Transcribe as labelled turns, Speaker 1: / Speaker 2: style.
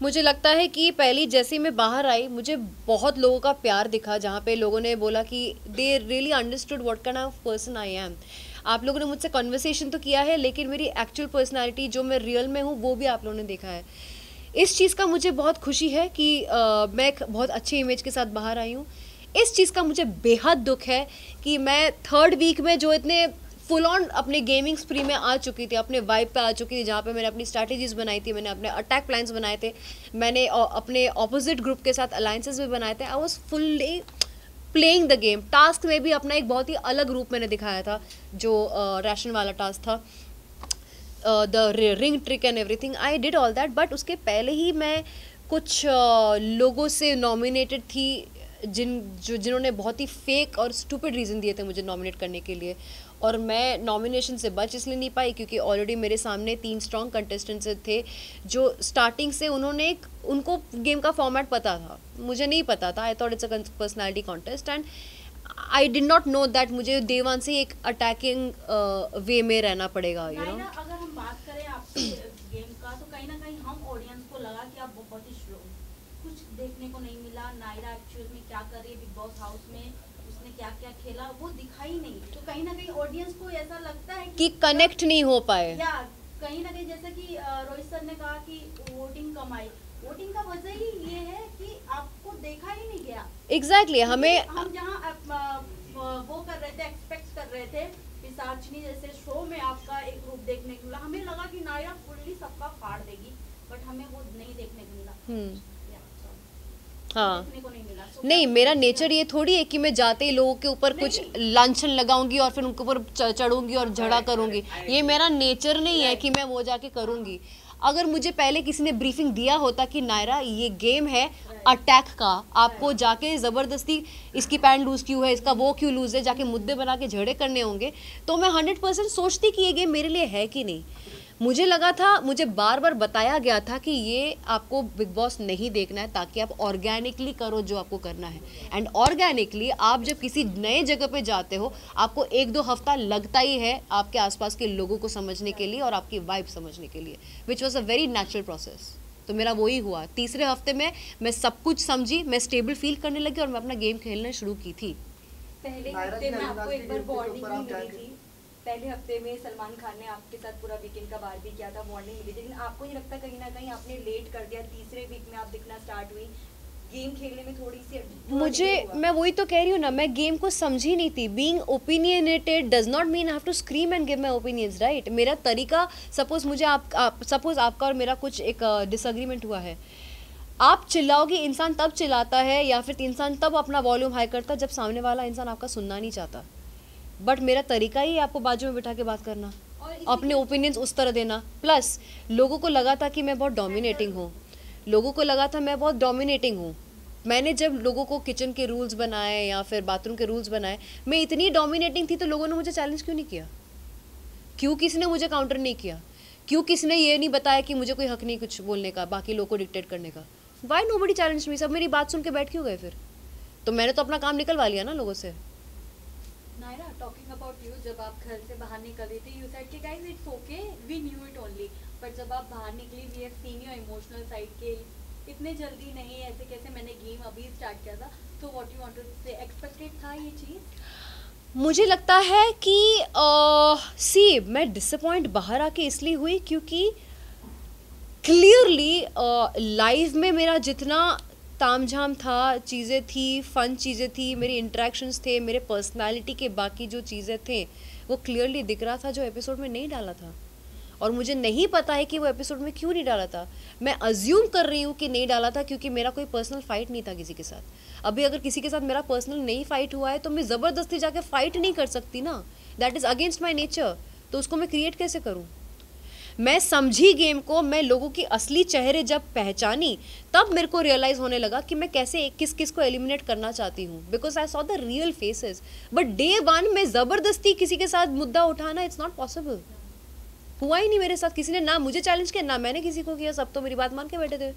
Speaker 1: मुझे लगता है कि पहली जैसे ही मैं बाहर आई मुझे बहुत लोगों का प्यार दिखा, जहाँ पे लोगों ने बोला कि they really understood what kind of person I am. आप लोगों ने मुझसे कन्वर्सेशन तो किया है, लेकिन मेरी एक्चुअल पर्सनालिटी जो मैं रियल में हूँ वो भी आप लोगों ने देखा है। इस चीज़ का मुझे बहुत खुशी है कि मैं एक बहुत अच्छी इमेज के साथ बाहर आई हूँ। इस चीज़ का मुझे बेहद दुख है कि मैं थर्ड वीक में जो इतने फुल ऑन अपने गेमिंग स्प्री में आ चुकी थी, अपने वाइब पे आ चुकी थी, जहाँ पे मैंने अपनी स्ट्रैटेजीज बनाई थी, मैंने अपने अटैक प्लान्स बनाए थे, मैंने अपने ऑपोजिट ग्रुप के साथ अलायंसेस भी बनाए थे। I was fully playing the game. Task में भी अपना एक बहुत ही अलग रूप मैंने दिखाया था, जो रैशन वाला टास्क था, the ring trick and everything, I did all that. But उसके पहले ही मैं कुछ लोगों से नॉमिनेटेड थी जिन्होंने बहुत ही फेक और स्टूपिड रीज़न दिए थे मुझे नॉमिनेट करने के लिए, और मैं नॉमिनेशन से बच इसलिए नहीं पाई क्योंकि ऑलरेडी मेरे सामने 3 स्ट्रॉन्ग कंटेस्टेंट्स थे जो स्टार्टिंग से उनको गेम का फॉर्मेट पता था, मुझे नहीं पता था। I thought it's a personality contest and I did not know that मुझे डे वन से एक अटैकिंग वे में रहना पड़ेगा।
Speaker 2: अगर हम बात करें आपके गेम का, तो कहीं ना कहीं हम ऑडियंस को लगा कि आप बहुत ही स्लो, कुछ देखने को नहीं मिला। नायरा एक्चुअल में क्या कर रही है बिग बॉस हाउस में, उसने क्या क्या खेला वो दिखा ही नहीं। तो कहीं ना कहीं ऑडियंस को ऐसा लगता है
Speaker 1: कि कनेक्ट नहीं हो पाए,
Speaker 2: या कहीं ना कहीं जैसे कि रोहित सर ने कहा कि वोटिंग कम आई। वोटिंग का वजह ही ये है कि आपको देखा ही नहीं गया।
Speaker 1: एग्जैक्टली हमें
Speaker 2: हम जहाँ वो कर रहे थे, एक्सपेक्ट कर रहे थे पिशाचनी जैसे शो में आपका एक रूप देखने को मिला, हमें लगा कि नायरा फुल्ली सबका फाड़ देगी, बट हमें वो नहीं देखने को मिला।
Speaker 1: हाँ नहीं, मेरा नेचर ये थोड़ी है कि मैं जाते ही लोगों के ऊपर कुछ लांछन लगाऊंगी और फिर उनके ऊपर चढ़ूंगी और झगड़ा करूंगी। ये मेरा नेचर नहीं है कि मैं वो जाके करूंगी। अगर मुझे पहले किसी ने ब्रीफिंग दिया होता कि नायरा ये गेम है अटैक का, आपको जाके ज़बरदस्ती इसकी पैंट लूज़ क्यों है, इसका वो क्यों लूज़ है, जाके मुद्दे बना के झगड़े करने होंगे, तो मैं 100% सोचती कि ये गेम मेरे लिए है कि नहीं। मुझे लगा था, मुझे बार बार बताया गया था कि ये आपको बिग बॉस नहीं देखना है ताकि आप ऑर्गेनिकली करो जो आपको करना है। एंड ऑर्गेनिकली आप जब किसी नए जगह पे जाते हो आपको 1-2 हफ्ता लगता ही है आपके आसपास के लोगों को समझने के लिए और आपकी वाइब समझने के लिए, which was a very natural process. तो मेरा वही हुआ। तीसरे हफ्ते में मैं सब कुछ समझी, मैं स्टेबल फील करने लगी और मैं अपना गेम खेलना शुरू की थी।
Speaker 3: पहले हफ्ते में आपको एक बार वार्निंग मिली थी, पहले हफ्ते में सलमान खान ने आपके साथ पूरा वीकेंड का बार भी किया था, वार्निंग मिली थी, लेकिन आपको नहीं लगता कहीं ना कहीं आपने लेट कर दिया? तीसरे वीक में आप दिखना स्टार्ट हुई, गेम खेलने में थोड़ी सी
Speaker 1: मैं वही तो कह रही हूँ ना, मैं गेम को समझी नहीं थी। Being opinionated does not mean I have to scream and give my opinions, right? मेरा तरीका, सपोज मुझे सपोज आपका और मेरा कुछ एक डिसएग्रीमेंट हुआ है, आप चिल्लाओगे, इंसान तब चिल्लाता है या फिर इंसान तब अपना वॉल्यूम हाई करता है जब सामने वाला इंसान आपका सुनना नहीं चाहता। बट मेरा तरीका ही आपको बाजू में बिठा के बात करना, अपने ओपिनियंस उस तरह देना। प्लस लोगों को लगा था कि मैं बहुत डोमिनेटिंग हूँ, लोगों को लगा था मैं बहुत डोमिनेटिंग हूँ। मैंने जब लोगों को किचन के रूल्स बनाए या फिर बाथरूम के रूल्स बनाए, मैं इतनी डोमिनेटिंग थी तो लोगों ने मुझे चैलेंज क्यों नहीं किया? क्यों किसी ने मुझे काउंटर नहीं किया? क्यों किसी ने ये नहीं बताया कि मुझे कोई हक नहीं कुछ बोलने का, बाकी लोगों को डिक्टेट करने का? Why nobody challenge me? सब मेरी बात सुन के बैठ क्यों गए फिर? तो मैंने तो अपना काम निकलवा लिया ना लोगों से।
Speaker 3: नायरा, टॉकिंग अबाउट यू, जब आप घर से बाहर निकल रही थी, यू सेड कि guys it's okay, we knew it only, but जब आप बाहर निकली, we have seen your emotional side के इतने जल्दी नहीं, ऐसे कैसे, मैंने गेम अभी स्टार्ट किया था, तो व्हाट यू वांट टू से, एक्सपेक्टेड था ये चीज़?
Speaker 1: मुझे लगता है कि मैं डिसअपॉइंट बाहर आके इसलिए हुई क्योंकि क्लियरली लाइव में मेरा जितना तामझाम था, चीज़ें थी, फन चीज़ें थी, मेरी इंटरेक्शंस थे, मेरे पर्सनालिटी के बाकी जो चीज़ें थे वो क्लियरली दिख रहा था जो एपिसोड में नहीं डाला था। और मुझे नहीं पता है कि वो एपिसोड में क्यों नहीं डाला था। मैं अज्यूम कर रही हूँ कि नहीं डाला था क्योंकि मेरा कोई पर्सनल फाइट नहीं था किसी के साथ। अभी अगर किसी के साथ मेरा पर्सनल नहीं फाइट हुआ है तो मैं ज़बरदस्ती जाके फाइट नहीं कर सकती ना, that is against my nature. तो उसको मैं क्रिएट कैसे करूँ? मैं समझी गेम को, मैं लोगों की असली चेहरे जब पहचानी तब मेरे को रियलाइज़ होने लगा कि मैं कैसे किस किस को एलिमिनेट करना चाहती हूँ, because I saw the real faces. But day one में ज़बरदस्ती किसी के साथ मुद्दा उठाना, इट्स नॉट पॉसिबल। हुआ ही नहीं मेरे साथ, किसी ने ना मुझे चैलेंज किया ना मैंने किसी को किया, सब तो मेरी बात मान के बैठे थे।